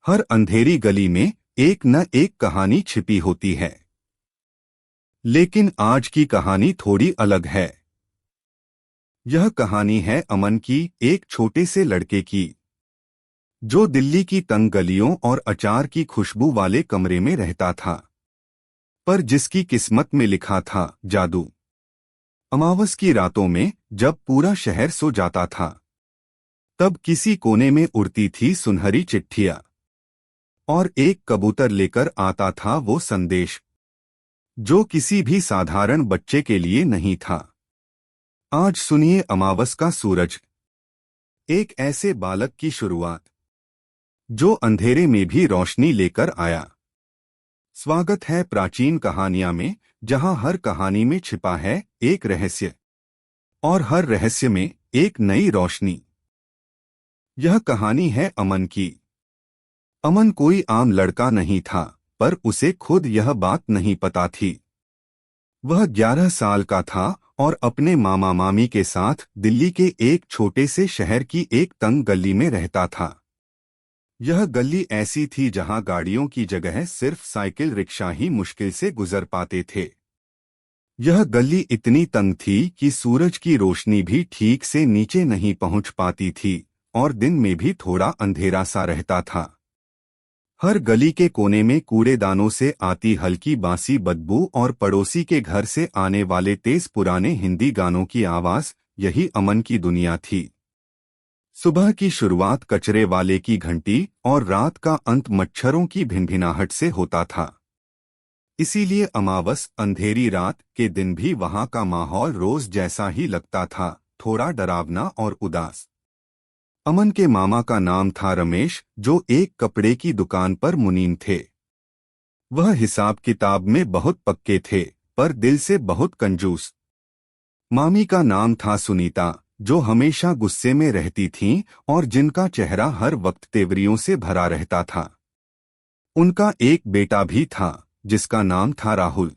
हर अंधेरी गली में एक न एक कहानी छिपी होती है। लेकिन आज की कहानी थोड़ी अलग है। यह कहानी है अमन की, एक छोटे से लड़के की, जो दिल्ली की तंग गलियों और अचार की खुशबू वाले कमरे में रहता था, पर जिसकी किस्मत में लिखा था जादू। अमावस की रातों में जब पूरा शहर सो जाता था, तब किसी कोने में उड़ती थी सुनहरी चिट्ठियां, और एक कबूतर लेकर आता था वो संदेश, जो किसी भी साधारण बच्चे के लिए नहीं था। आज सुनिए अमावस का सूरज, एक ऐसे बालक की शुरुआत जो अंधेरे में भी रोशनी लेकर आया। स्वागत है प्राचीन कहानियां में, जहां हर कहानी में छिपा है एक रहस्य, और हर रहस्य में एक नई रोशनी। यह कहानी है अमन की। अमन कोई आम लड़का नहीं था, पर उसे खुद यह बात नहीं पता थी। वह 11 साल का था और अपने मामा मामी के साथ दिल्ली के एक छोटे से शहर की एक तंग गली में रहता था। यह गली ऐसी थी जहां गाड़ियों की जगह सिर्फ साइकिल रिक्शा ही मुश्किल से गुजर पाते थे। यह गली इतनी तंग थी कि सूरज की रोशनी भी ठीक से नीचे नहीं पहुंच पाती थी, और दिन में भी थोड़ा अंधेरा सा रहता था। हर गली के कोने में कूड़ेदानों से आती हल्की बासी बदबू और पड़ोसी के घर से आने वाले तेज पुराने हिंदी गानों की आवाज, यही अमन की दुनिया थी। सुबह की शुरुआत कचरे वाले की घंटी और रात का अंत मच्छरों की भिनभिनाहट से होता था। इसीलिए अमावस, अंधेरी रात के दिन भी वहां का माहौल रोज जैसा ही लगता था, थोड़ा डरावना और उदास। अमन के मामा का नाम था रमेश, जो एक कपड़े की दुकान पर मुनीम थे। वह हिसाब किताब में बहुत पक्के थे, पर दिल से बहुत कंजूस। मामी का नाम था सुनीता, जो हमेशा गुस्से में रहती थीं और जिनका चेहरा हर वक्त तेवरियों से भरा रहता था। उनका एक बेटा भी था, जिसका नाम था राहुल।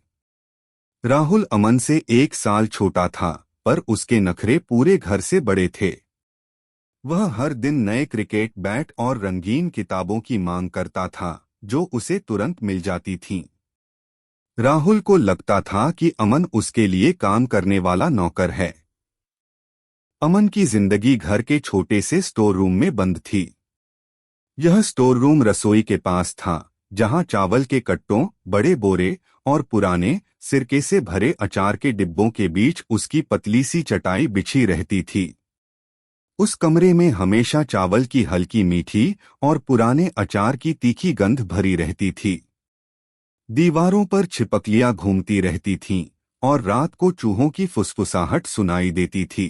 राहुल अमन से 1 साल छोटा था, पर उसके नखरे पूरे घर से बड़े थे। वह हर दिन नए क्रिकेट बैट और रंगीन किताबों की मांग करता था, जो उसे तुरंत मिल जाती थीं। राहुल को लगता था कि अमन उसके लिए काम करने वाला नौकर है। अमन की जिंदगी घर के छोटे से स्टोर रूम में बंद थी। यह स्टोर रूम रसोई के पास था, जहां चावल के कट्टों, बड़े बोरे और पुराने सिरके से भरे अचार के डिब्बों के बीच उसकी पतली सी चटाई बिछी रहती थी। उस कमरे में हमेशा चावल की हल्की मीठी और पुराने अचार की तीखी गंध भरी रहती थी। दीवारों पर छिपकलियां घूमती रहती थीं, और रात को चूहों की फुसफुसाहट सुनाई देती थी।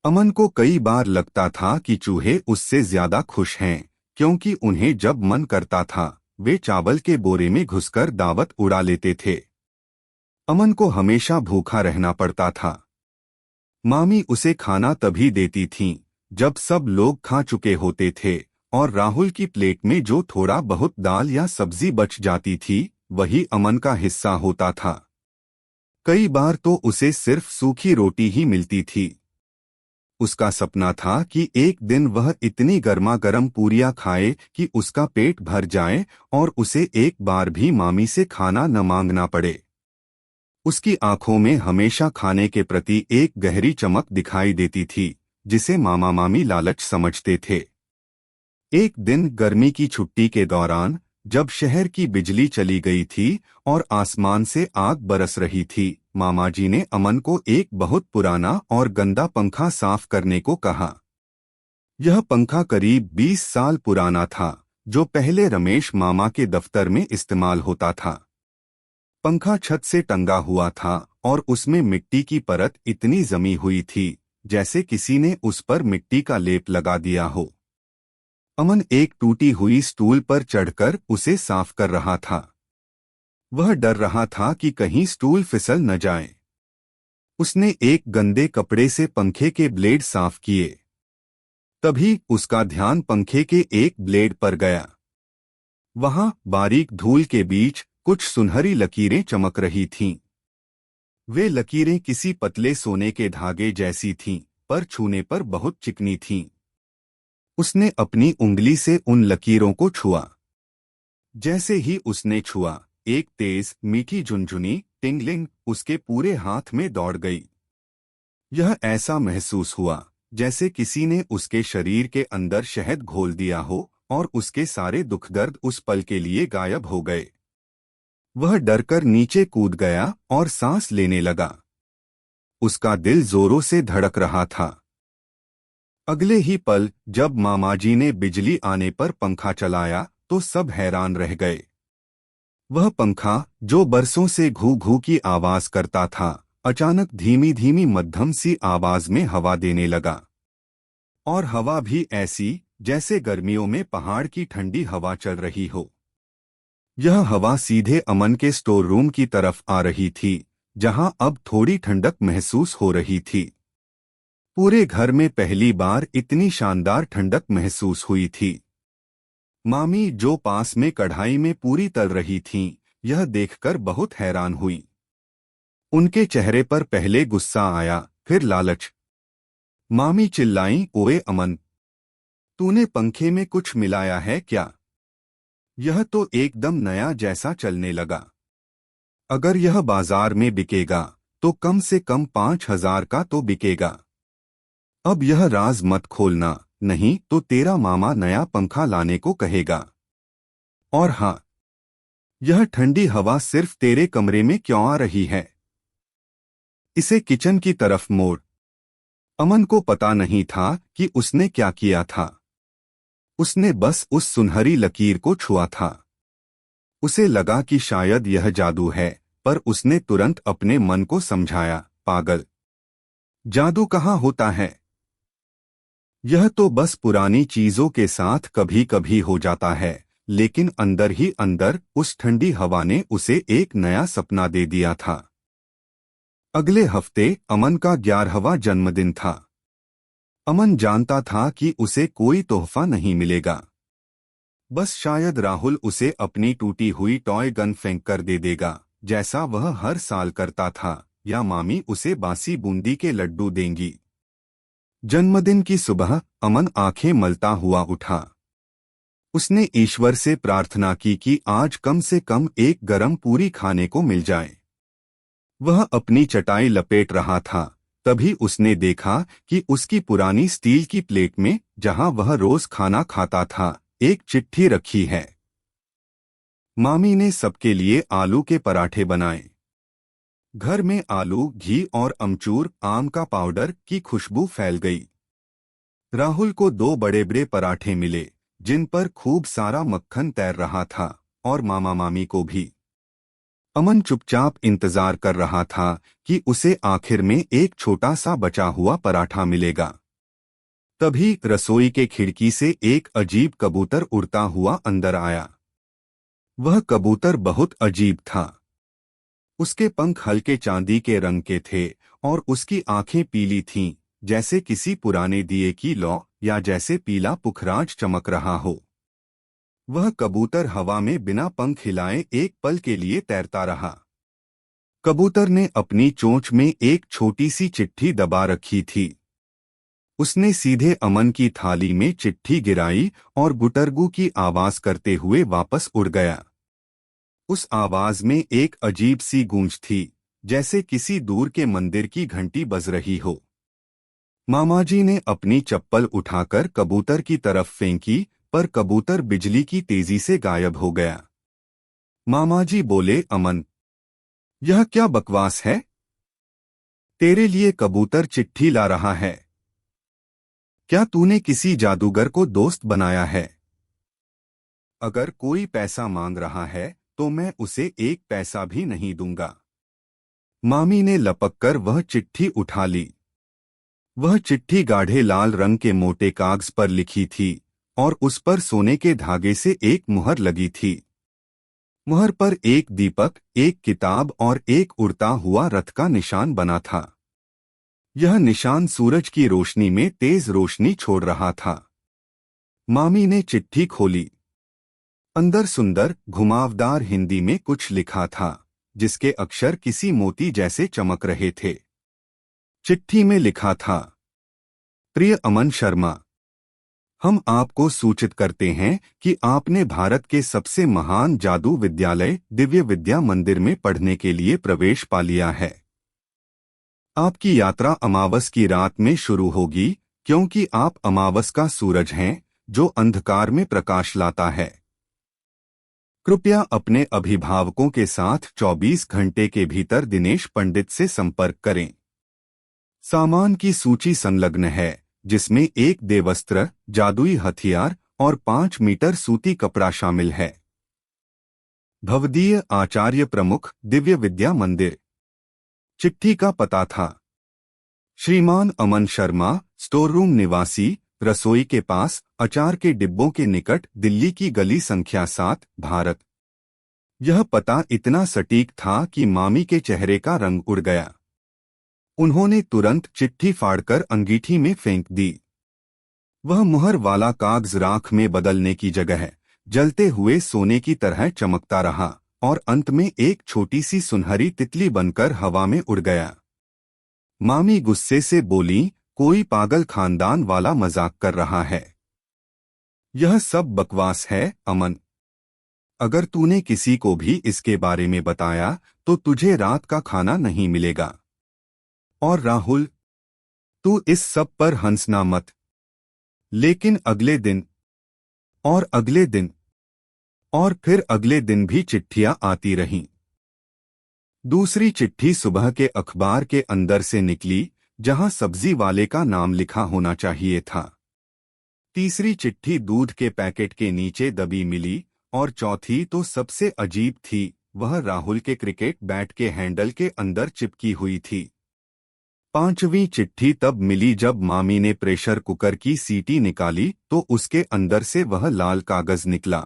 अमन को कई बार लगता था कि चूहे उससे ज्यादा खुश हैं, क्योंकि उन्हें जब मन करता था, वे चावल के बोरे में घुसकर दावत उड़ा लेते थे। अमन को हमेशा भूखा रहना पड़ता था। मामी उसे खाना तभी देती थीं, जब सब लोग खा चुके होते थे, और राहुल की प्लेट में जो थोड़ा बहुत दाल या सब्जी बच जाती थी, वही अमन का हिस्सा होता था। कई बार तो उसे सिर्फ सूखी रोटी ही मिलती थी। उसका सपना था कि एक दिन वह इतनी गर्मा गर्म पूरियां खाए कि उसका पेट भर जाए और उसे एक बार भी मामी से खाना न मांगना पड़े। उसकी आंखों में हमेशा खाने के प्रति एक गहरी चमक दिखाई देती थी, जिसे मामा मामी लालच समझते थे। एक दिन गर्मी की छुट्टी के दौरान, जब शहर की बिजली चली गई थी और आसमान से आग बरस रही थी, मामा जी ने अमन को एक बहुत पुराना और गंदा पंखा साफ करने को कहा। यह पंखा करीब 20 साल पुराना था, जो पहले रमेश मामा के दफ्तर में इस्तेमाल होता था। पंखा छत से टंगा हुआ था और उसमें मिट्टी की परत इतनी जमी हुई थी, जैसे किसी ने उस पर मिट्टी का लेप लगा दिया हो। अमन एक टूटी हुई स्टूल पर चढ़कर उसे साफ कर रहा था। वह डर रहा था कि कहीं स्टूल फिसल न जाए। उसने एक गंदे कपड़े से पंखे के ब्लेड साफ किए। तभी उसका ध्यान पंखे के एक ब्लेड पर गया। वहां बारीक धूल के बीच कुछ सुनहरी लकीरें चमक रही थीं। वे लकीरें किसी पतले सोने के धागे जैसी थीं, पर छूने पर बहुत चिकनी थीं। उसने अपनी उंगली से उन लकीरों को छुआ। जैसे ही उसने छुआ, एक तेज मीठी झुनझुनी टिंगलिंग उसके पूरे हाथ में दौड़ गई। यह ऐसा महसूस हुआ जैसे किसी ने उसके शरीर के अंदर शहद घोल दिया हो और उसके सारे दुख दर्द उस पल के लिए गायब हो गए। वह डरकर नीचे कूद गया और सांस लेने लगा। उसका दिल जोरों से धड़क रहा था। अगले ही पल जब मामाजी ने बिजली आने पर पंखा चलाया तो सब हैरान रह गए। वह पंखा जो बरसों से घू घू की आवाज करता था, अचानक धीमी धीमी मध्यम सी आवाज में हवा देने लगा। और हवा भी ऐसी जैसे गर्मियों में पहाड़ की ठंडी हवा चल रही हो। यह हवा सीधे अमन के स्टोर रूम की तरफ आ रही थी, जहां अब थोड़ी ठंडक महसूस हो रही थी। पूरे घर में पहली बार इतनी शानदार ठंडक महसूस हुई थी। मामी जो पास में कढ़ाई में पूरी तल रही थीं, यह देखकर बहुत हैरान हुई। उनके चेहरे पर पहले गुस्सा आया, फिर लालच। मामी चिल्लाईं, ओए अमन, तूने पंखे में कुछ मिलाया है क्या? यह तो एकदम नया जैसा चलने लगा। अगर यह बाजार में बिकेगा तो कम से कम 5,000 का तो बिकेगा। अब यह राज मत खोलना, नहीं तो तेरा मामा नया पंखा लाने को कहेगा। और हाँ, यह ठंडी हवा सिर्फ तेरे कमरे में क्यों आ रही है? इसे किचन की तरफ मोड़। अमन को पता नहीं था कि उसने क्या किया था। उसने बस उस सुनहरी लकीर को छुआ था। उसे लगा कि शायद यह जादू है, पर उसने तुरंत अपने मन को समझाया, पागल, जादू कहाँ होता है? यह तो बस पुरानी चीजों के साथ कभी कभी हो जाता है। लेकिन अंदर ही अंदर उस ठंडी हवा ने उसे एक नया सपना दे दिया था। अगले हफ्ते अमन का 11वां जन्मदिन था। अमन जानता था कि उसे कोई तोहफा नहीं मिलेगा। बस शायद राहुल उसे अपनी टूटी हुई टॉय गन फेंक कर दे देगा, जैसा वह हर साल करता था, या मामी उसे बासी बूंदी के लड्डू देंगी। जन्मदिन की सुबह अमन आंखें मलता हुआ उठा। उसने ईश्वर से प्रार्थना की कि आज कम से कम एक गरम पूरी खाने को मिल जाए। वह अपनी चटाई लपेट रहा था, तभी उसने देखा कि उसकी पुरानी स्टील की प्लेट में, जहां वह रोज खाना खाता था, एक चिट्ठी रखी है। मामी ने सबके लिए आलू के पराठे बनाए। घर में आलू, घी और अमचूर आम का पाउडर की खुशबू फैल गई। राहुल को 2 बड़े बड़े पराठे मिले, जिन पर खूब सारा मक्खन तैर रहा था, और मामा मामी को भी। अमन चुपचाप इंतजार कर रहा था कि उसे आखिर में एक छोटा सा बचा हुआ पराठा मिलेगा। तभी रसोई के खिड़की से एक अजीब कबूतर उड़ता हुआ अंदर आया। वह कबूतर बहुत अजीब था। उसके पंख हल्के चांदी के रंग के थे और उसकी आंखें पीली थीं, जैसे किसी पुराने दिए की लौ, या जैसे पीला पुखराज चमक रहा हो। वह कबूतर हवा में बिना पंख हिलाए एक पल के लिए तैरता रहा। कबूतर ने अपनी चोंच में एक छोटी सी चिट्ठी दबा रखी थी। उसने सीधे अमन की थाली में चिट्ठी गिराई और गुटरगू की आवाज करते हुए वापस उड़ गया। उस आवाज में एक अजीब सी गूंज थी, जैसे किसी दूर के मंदिर की घंटी बज रही हो। मामाजी ने अपनी चप्पल उठाकर कबूतर की तरफ फेंकी, पर कबूतर बिजली की तेजी से गायब हो गया। मामाजी बोले, अमन, यह क्या बकवास है? तेरे लिए कबूतर चिट्ठी ला रहा है। क्या तूने किसी जादूगर को दोस्त बनाया है? अगर कोई पैसा मांग रहा है तो मैं उसे एक पैसा भी नहीं दूंगा। मामी ने लपककर वह चिट्ठी उठा ली। वह चिट्ठी गाढ़े लाल रंग के मोटे कागज पर लिखी थी और उस पर सोने के धागे से एक मुहर लगी थी। मुहर पर एक दीपक, एक किताब और एक उड़ता हुआ रथ का निशान बना था। यह निशान सूरज की रोशनी में तेज रोशनी छोड़ रहा था। मामी ने चिट्ठी खोली। अंदर सुंदर घुमावदार हिंदी में कुछ लिखा था, जिसके अक्षर किसी मोती जैसे चमक रहे थे। चिट्ठी में लिखा था, प्रिय अमन शर्मा, हम आपको सूचित करते हैं कि आपने भारत के सबसे महान जादू विद्यालय दिव्य विद्या मंदिर में पढ़ने के लिए प्रवेश पा लिया है। आपकी यात्रा अमावस की रात में शुरू होगी, क्योंकि आप अमावस का सूरज हैं जो अंधकार में प्रकाश लाता है। कृपया अपने अभिभावकों के साथ 24 घंटे के भीतर दिनेश पंडित से संपर्क करें। सामान की सूची संलग्न है, जिसमें एक देवस्त्र, जादुई हथियार और 5 मीटर सूती कपड़ा शामिल है। भवदीय आचार्य प्रमुख, दिव्य विद्या मंदिर। चिट्ठी का पता था: श्रीमान अमन शर्मा, स्टोर रूम निवासी, रसोई के पास, अचार के डिब्बों के निकट, दिल्ली की गली संख्या 7, भारत। यह पता इतना सटीक था कि मामी के चेहरे का रंग उड़ गया। उन्होंने तुरंत चिट्ठी फाड़कर अंगीठी में फेंक दी। वह मुहर वाला कागज राख में बदलने की जगह जलते हुए सोने की तरह चमकता रहा और अंत में एक छोटी सी सुनहरी तितली बनकर हवा में उड़ गया। मामी गुस्से से बोली, कोई पागल खानदान वाला मजाक कर रहा है। यह सब बकवास है अमन। अगर तूने किसी को भी इसके बारे में बताया तो तुझे रात का खाना नहीं मिलेगा। और राहुल, तू इस सब पर हंसना मत। लेकिन अगले दिन और अगले दिन और फिर अगले दिन भी चिट्ठियां आती रहीं। दूसरी चिट्ठी सुबह के अखबार के अंदर से निकली, जहां सब्जी वाले का नाम लिखा होना चाहिए था। तीसरी चिट्ठी दूध के पैकेट के नीचे दबी मिली और चौथी तो सबसे अजीब थी, वह राहुल के क्रिकेट बैट के हैंडल के अंदर चिपकी हुई थी। पांचवी चिट्ठी तब मिली जब मामी ने प्रेशर कुकर की सीटी निकाली तो उसके अंदर से वह लाल कागज निकला।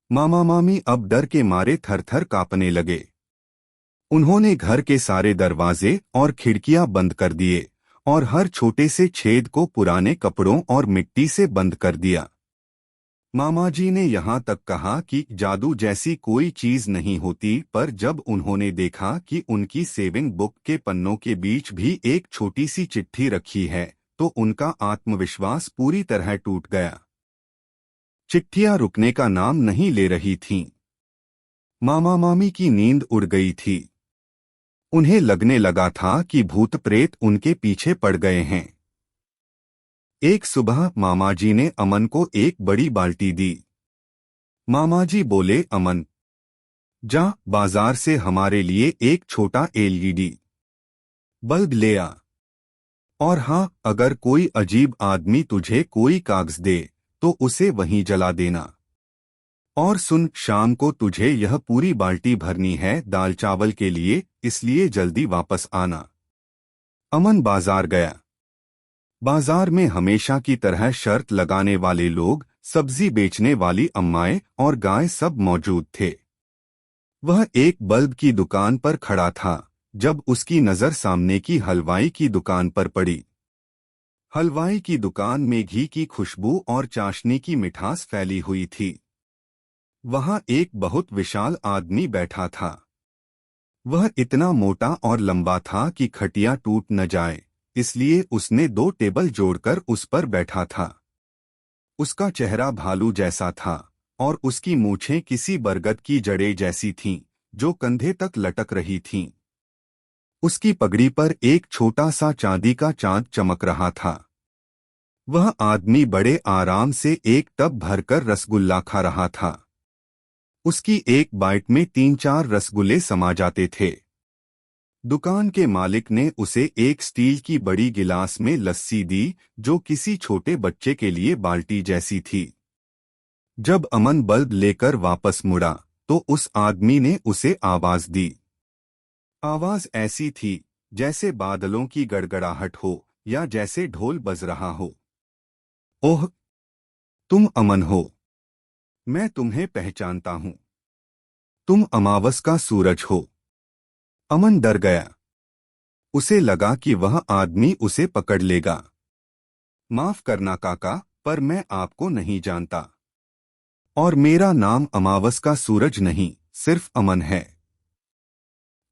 मामा मामी अब डर के मारे थर-थर कांपने लगे। उन्होंने घर के सारे दरवाजे और खिड़कियां बंद कर दिए और हर छोटे से छेद को पुराने कपड़ों और मिट्टी से बंद कर दिया। मामा जी ने यहाँ तक कहा कि जादू जैसी कोई चीज नहीं होती, पर जब उन्होंने देखा कि उनकी सेविंग बुक के पन्नों के बीच भी एक छोटी सी चिट्ठी रखी है तो उनका आत्मविश्वास पूरी तरह टूट गया। चिट्ठियां रुकने का नाम नहीं ले रही थीं। मामा मामी की नींद उड़ गई थी। उन्हें लगने लगा था कि भूत प्रेत उनके पीछे पड़ गए हैं। एक सुबह मामा जी ने अमन को एक बड़ी बाल्टी दी। मामा जी बोले, अमन, जा बाजार से हमारे लिए एक छोटा एलईडी बल्ब ले आ। और हाँ, अगर कोई अजीब आदमी तुझे कोई कागज दे तो उसे वहीं जला देना। और सुन, शाम को तुझे यह पूरी बाल्टी भरनी है दाल चावल के लिए, इसलिए जल्दी वापस आना। अमन बाजार गया। बाजार में हमेशा की तरह शर्त लगाने वाले लोग, सब्जी बेचने वाली अम्माएं और गाय सब मौजूद थे। वह एक बल्ब की दुकान पर खड़ा था जब उसकी नजर सामने की हलवाई की दुकान पर पड़ी। हलवाई की दुकान में घी की खुशबू और चाशनी की मिठास फैली हुई थी। वहां एक बहुत विशाल आदमी बैठा था। वह इतना मोटा और लंबा था कि खटिया टूट न जाए, इसलिए उसने 2 टेबल जोड़कर उस पर बैठा था। उसका चेहरा भालू जैसा था और उसकी मूछें किसी बरगद की जड़ें जैसी थीं, जो कंधे तक लटक रही थीं। उसकी पगड़ी पर एक छोटा सा चांदी का चांद चमक रहा था। वह आदमी बड़े आराम से एक टब भरकर रसगुल्ला खा रहा था। उसकी एक बाइट में 3-4 रसगुल्ले समा जाते थे। दुकान के मालिक ने उसे एक स्टील की बड़ी गिलास में लस्सी दी, जो किसी छोटे बच्चे के लिए बाल्टी जैसी थी। जब अमन बल्ब लेकर वापस मुड़ा तो उस आदमी ने उसे आवाज दी। आवाज ऐसी थी जैसे बादलों की गड़गड़ाहट हो या जैसे ढोल बज रहा हो। ओह, तुम अमन हो। मैं तुम्हें पहचानता हूं। तुम अमावस का सूरज हो। अमन डर गया। उसे लगा कि वह आदमी उसे पकड़ लेगा। माफ करना काका, पर मैं आपको नहीं जानता। और मेरा नाम अमावस का सूरज नहीं, सिर्फ अमन है।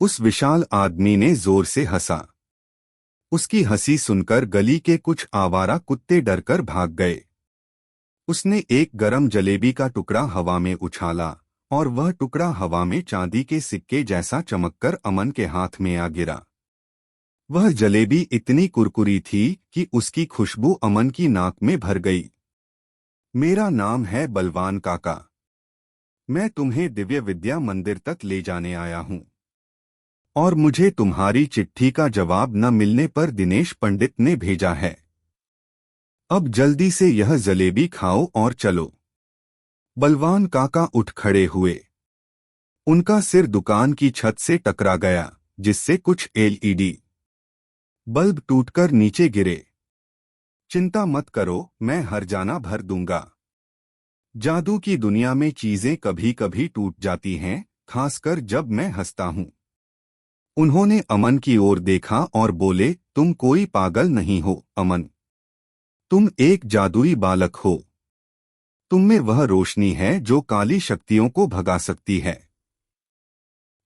उस विशाल आदमी ने जोर से हंसा। उसकी हंसी सुनकर गली के कुछ आवारा कुत्ते डरकर भाग गए। उसने एक गरम जलेबी का टुकड़ा हवा में उछाला और वह टुकड़ा हवा में चांदी के सिक्के जैसा चमककर अमन के हाथ में आ गिरा। वह जलेबी इतनी कुरकुरी थी कि उसकी खुशबू अमन की नाक में भर गई। मेरा नाम है बलवान काका। मैं तुम्हें दिव्य विद्या मंदिर तक ले जाने आया हूँ और मुझे तुम्हारी चिट्ठी का जवाब न मिलने पर दिनेश पंडित ने भेजा है। अब जल्दी से यह जलेबी खाओ और चलो। बलवान काका उठ खड़े हुए। उनका सिर दुकान की छत से टकरा गया, जिससे कुछ एलईडी बल्ब टूटकर नीचे गिरे। चिंता मत करो, मैं हर्जाना भर दूंगा। जादू की दुनिया में चीजें कभी कभी टूट जाती हैं, खासकर जब मैं हंसता हूं। उन्होंने अमन की ओर देखा और बोले, तुम कोई पागल नहीं हो अमन। तुम एक जादुई बालक हो। तुम में वह रोशनी है जो काली शक्तियों को भगा सकती है।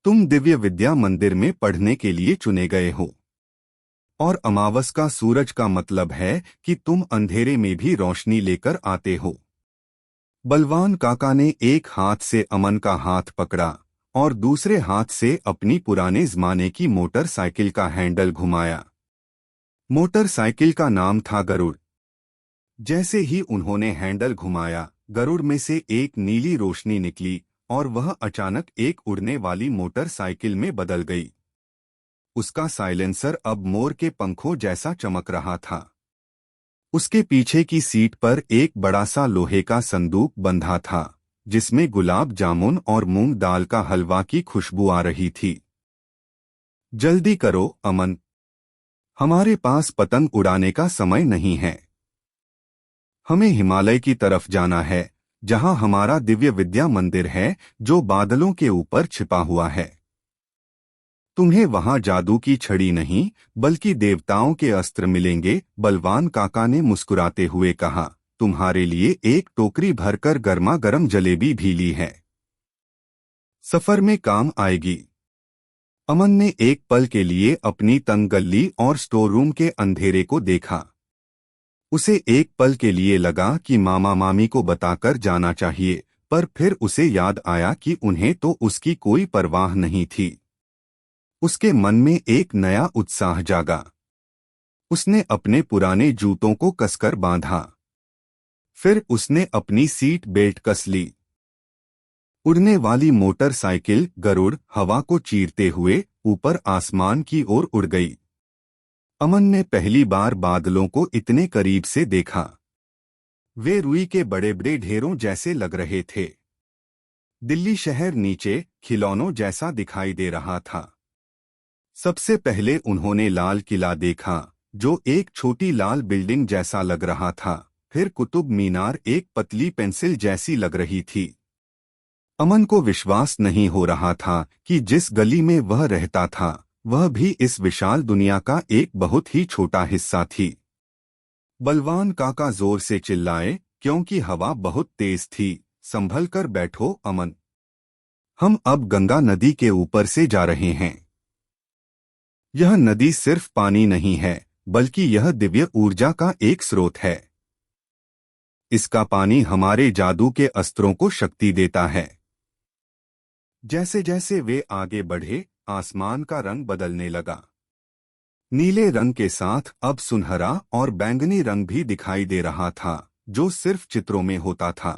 तुम दिव्य विद्या मंदिर में पढ़ने के लिए चुने गए हो और अमावस का सूरज का मतलब है कि तुम अंधेरे में भी रोशनी लेकर आते हो। बलवान काका ने एक हाथ से अमन का हाथ पकड़ा और दूसरे हाथ से अपनी पुराने जमाने की मोटरसाइकिल का हैंडल घुमाया। मोटरसाइकिल का नाम था गरुड़। जैसे ही उन्होंने हैंडल घुमाया, गरुड़ में से एक नीली रोशनी निकली और वह अचानक एक उड़ने वाली मोटरसाइकिल में बदल गई। उसका साइलेंसर अब मोर के पंखों जैसा चमक रहा था। उसके पीछे की सीट पर एक बड़ा सा लोहे का संदूक बंधा था, जिसमें गुलाब जामुन और मूंग दाल का हलवा की खुशबू आ रही थी। जल्दी करो अमन, हमारे पास पतंग उड़ाने का समय नहीं है। हमें हिमालय की तरफ जाना है, जहां हमारा दिव्य विद्या मंदिर है, जो बादलों के ऊपर छिपा हुआ है। तुम्हें वहां जादू की छड़ी नहीं, बल्कि देवताओं के अस्त्र मिलेंगे। बलवान काका ने मुस्कुराते हुए कहा, तुम्हारे लिए एक टोकरी भरकर गर्मा गर्म जलेबी भी ली है। सफर में काम आएगी। अमन ने एक पल के लिए अपनी तंग गली और स्टोर रूम के अंधेरे को देखा। उसे एक पल के लिए लगा कि मामा मामी को बताकर जाना चाहिए, पर फिर उसे याद आया कि उन्हें तो उसकी कोई परवाह नहीं थी। उसके मन में एक नया उत्साह जागा। उसने अपने पुराने जूतों को कसकर बांधा। फिर उसने अपनी सीट बेल्ट कस ली। उड़ने वाली मोटरसाइकिल गरुड़ हवा को चीरते हुए ऊपर आसमान की ओर उड़ गई। अमन ने पहली बार बादलों को इतने करीब से देखा। वे रुई के बड़े बड़े ढेरों जैसे लग रहे थे। दिल्ली शहर नीचे खिलौनों जैसा दिखाई दे रहा था। सबसे पहले उन्होंने लाल किला देखा, जो एक छोटी लाल बिल्डिंग जैसा लग रहा था। फिर कुतुब मीनार एक पतली पेंसिल जैसी लग रही थी। अमन को विश्वास नहीं हो रहा था कि जिस गली में वह रहता था, वह भी इस विशाल दुनिया का एक बहुत ही छोटा हिस्सा थी। बलवान काका जोर से चिल्लाए, क्योंकि हवा बहुत तेज थी, संभल कर बैठो अमन। हम अब गंगा नदी के ऊपर से जा रहे हैं। यह नदी सिर्फ पानी नहीं है, बल्कि यह दिव्य ऊर्जा का एक स्रोत है। इसका पानी हमारे जादू के अस्त्रों को शक्ति देता है। जैसे जैसे वे आगे बढ़े, आसमान का रंग बदलने लगा। नीले रंग के साथ अब सुनहरा और बैंगनी रंग भी दिखाई दे रहा था, जो सिर्फ चित्रों में होता था।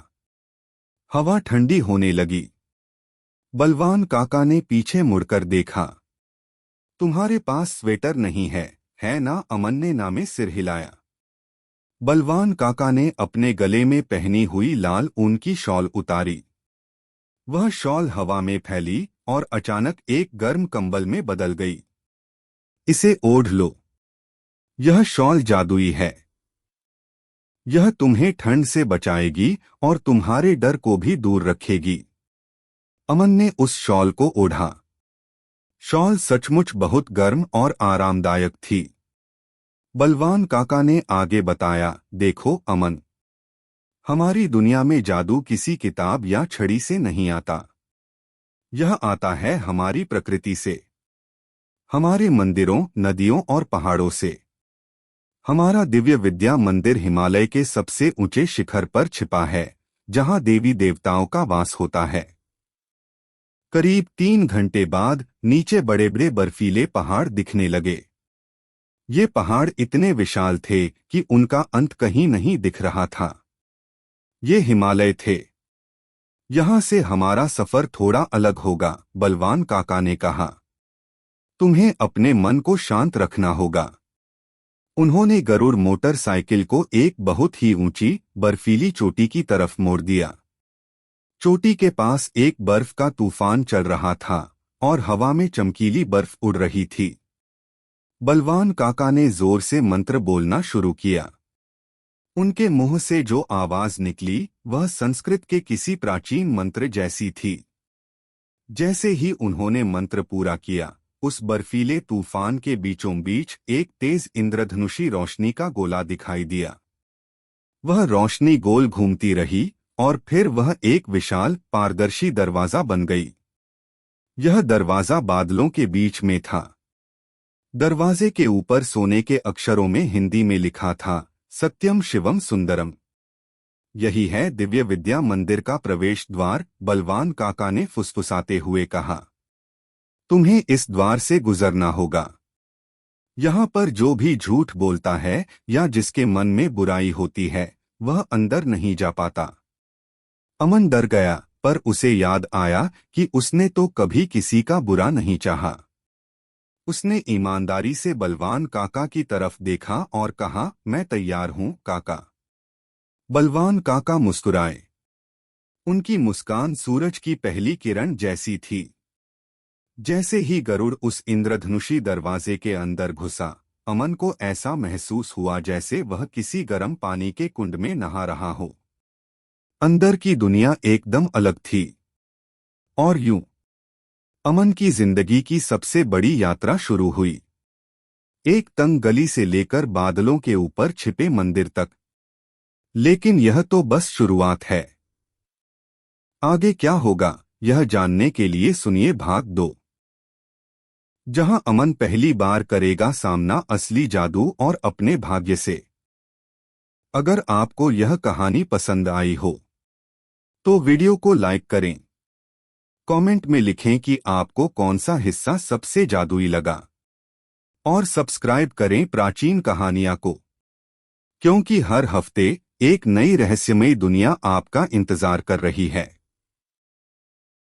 हवा ठंडी होने लगी। बलवान काका ने पीछे मुड़कर देखा। तुम्हारे पास स्वेटर नहीं है, है ना? अमन ने नामे सिर हिलाया। बलवान काका ने अपने गले में पहनी हुई लाल ऊन की शॉल उतारी। वह शॉल हवा में फैली और अचानक एक गर्म कंबल में बदल गई। इसे ओढ़ लो। यह शॉल जादुई है। यह तुम्हें ठंड से बचाएगी और तुम्हारे डर को भी दूर रखेगी। अमन ने उस शॉल को ओढ़ा। शॉल सचमुच बहुत गर्म और आरामदायक थी। बलवान काका ने आगे बताया, देखो अमन, हमारी दुनिया में जादू किसी किताब या छड़ी से नहीं आता। यह आता है हमारी प्रकृति से, हमारे मंदिरों, नदियों और पहाड़ों से। हमारा दिव्य विद्या मंदिर हिमालय के सबसे ऊंचे शिखर पर छिपा है, जहां देवी देवताओं का वास होता है। करीब 3 घंटे बाद नीचे बड़े बड़े बर्फीले पहाड़ दिखने लगे। ये पहाड़ इतने विशाल थे कि उनका अंत कहीं नहीं दिख रहा था। ये हिमालय थे। यहां से हमारा सफर थोड़ा अलग होगा, बलवान काका ने कहा। तुम्हें अपने मन को शांत रखना होगा। उन्होंने गरुड़ मोटरसाइकिल को एक बहुत ही ऊंची बर्फीली चोटी की तरफ मोड़ दिया। चोटी के पास एक बर्फ का तूफान चल रहा था और हवा में चमकीली बर्फ उड़ रही थी। बलवान काका ने जोर से मंत्र बोलना शुरू किया। उनके मुंह से जो आवाज निकली वह संस्कृत के किसी प्राचीन मंत्र जैसी थी। जैसे ही उन्होंने मंत्र पूरा किया, उस बर्फीले तूफान के बीचों बीच एक तेज इंद्रधनुषी रोशनी का गोला दिखाई दिया। वह रोशनी गोल घूमती रही और फिर वह एक विशाल पारदर्शी दरवाजा बन गई। यह दरवाजा बादलों के बीच में था। दरवाजे के ऊपर सोने के अक्षरों में हिंदी में लिखा था, सत्यम शिवम सुंदरम। यही है दिव्य विद्या मंदिर का प्रवेश द्वार, बलवान काका ने फुसफुसाते हुए कहा। तुम्हें इस द्वार से गुजरना होगा। यहाँ पर जो भी झूठ बोलता है या जिसके मन में बुराई होती है, वह अंदर नहीं जा पाता। अमन डर गया, पर उसे याद आया कि उसने तो कभी किसी का बुरा नहीं चाहा। उसने ईमानदारी से बलवान काका की तरफ देखा और कहा, मैं तैयार हूं काका। बलवान काका मुस्कुराए। उनकी मुस्कान सूरज की पहली किरण जैसी थी। जैसे ही गरुड़ उस इंद्रधनुषी दरवाजे के अंदर घुसा, अमन को ऐसा महसूस हुआ जैसे वह किसी गर्म पानी के कुंड में नहा रहा हो। अंदर की दुनिया एकदम अलग थी। और यूं अमन की जिंदगी की सबसे बड़ी यात्रा शुरू हुई। एक तंग गली से लेकर बादलों के ऊपर छिपे मंदिर तक। लेकिन यह तो बस शुरुआत है। आगे क्या होगा, यह जानने के लिए सुनिए भाग 2, जहां अमन पहली बार करेगा सामना असली जादू और अपने भाग्य से। अगर आपको यह कहानी पसंद आई हो तो वीडियो को लाइक करें। कमेंट में लिखें कि आपको कौन सा हिस्सा सबसे जादुई लगा। और सब्सक्राइब करें प्राचीन कहानियां को, क्योंकि हर हफ्ते एक नई रहस्यमयी दुनिया आपका इंतजार कर रही है।